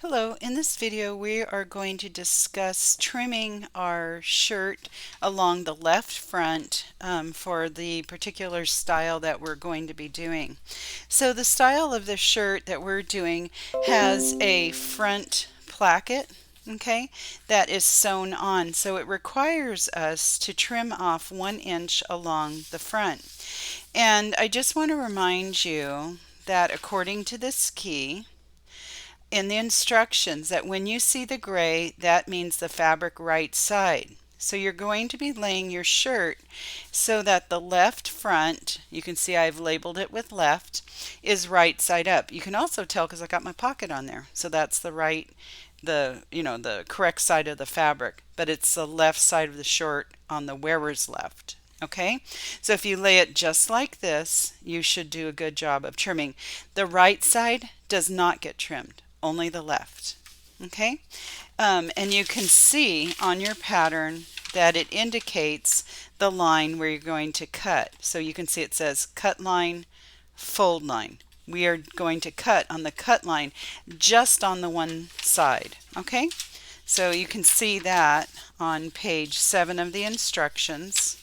Hello, in this video we are going to discuss trimming our shirt along the left front for the particular style that we're going to be doing. So the style of the shirt that we're doing has a front placket, okay, that is sewn on. So it requires us to trim off 1 inch along the front. And I just want to remind you that according to this key, in the instructions, that when you see the gray, that means the fabric right side. So you're going to be laying your shirt so that the left front, you can see I've labeled it with left, is right side up. You can also tell because I got my pocket on there. So that's the right, the correct side of the fabric, but it's the left side of the shirt on the wearer's left. Okay, so if you lay it just like this, you should do a good job of trimming. The right side does not get trimmed, only the left. Okay, and you can see on your pattern that it indicates the line where you're going to cut. So you can see it says cut line, fold line. We are going to cut on the cut line just on the one side. Okay, so you can see that on page 7 of the instructions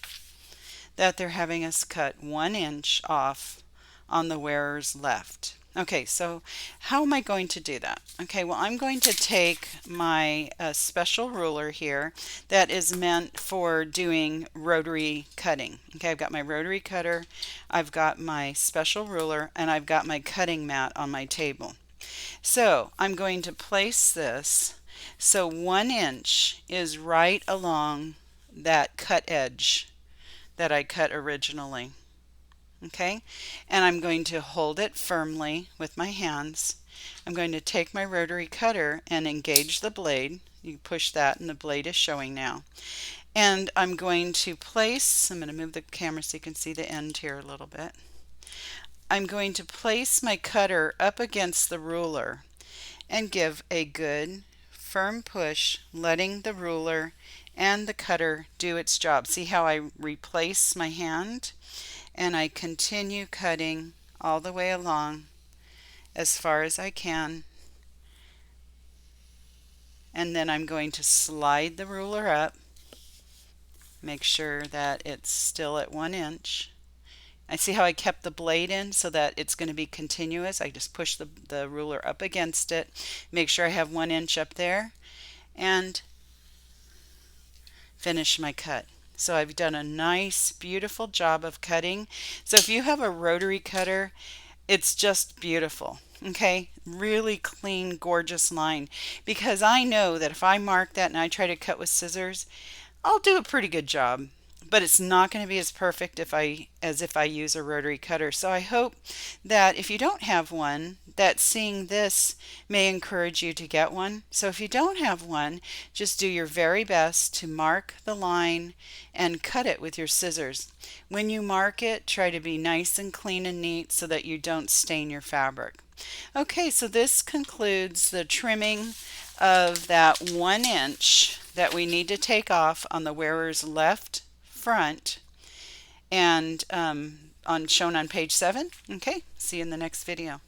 that they're having us cut 1 inch off on the wearer's left. Okay, so how am I going to do that? Okay, well, I'm going to take my special ruler here that is meant for doing rotary cutting. Okay, I've got my rotary cutter, I've got my special ruler, and I've got my cutting mat on my table. So I'm going to place this so 1 inch is right along that cut edge that I cut originally. Okay, and I'm going to hold it firmly with my hands. I'm going to take my rotary cutter and engage the blade. You push that and the blade is showing now. And I'm going to place, I'm going to move the camera so you can see the end here a little bit. I'm going to place my cutter up against the ruler and give a good firm push, letting the ruler and the cutter do its job. See how I replace my hand and I continue cutting all the way along as far as I can, and then I'm going to slide the ruler up, make sure that it's still at 1 inch. I see how I kept the blade in so that it's going to be continuous. I just push the ruler up against it, make sure I have 1 inch up there, and finish my cut. So I've done a nice, beautiful job of cutting. So if you have a rotary cutter, it's just beautiful. Okay, really clean, gorgeous line. Because I know that if I mark that and I try to cut with scissors, I'll do a pretty good job. But it's not going to be as perfect as if I use a rotary cutter. So I hope that if you don't have one, that seeing this may encourage you to get one. So if you don't have one, just do your very best to mark the line and cut it with your scissors. When you mark it, try to be nice and clean and neat so that you don't stain your fabric. Okay, so this concludes the trimming of that 1 inch that we need to take off on the wearer's left front, and shown on page 7. Okay, see you in the next video.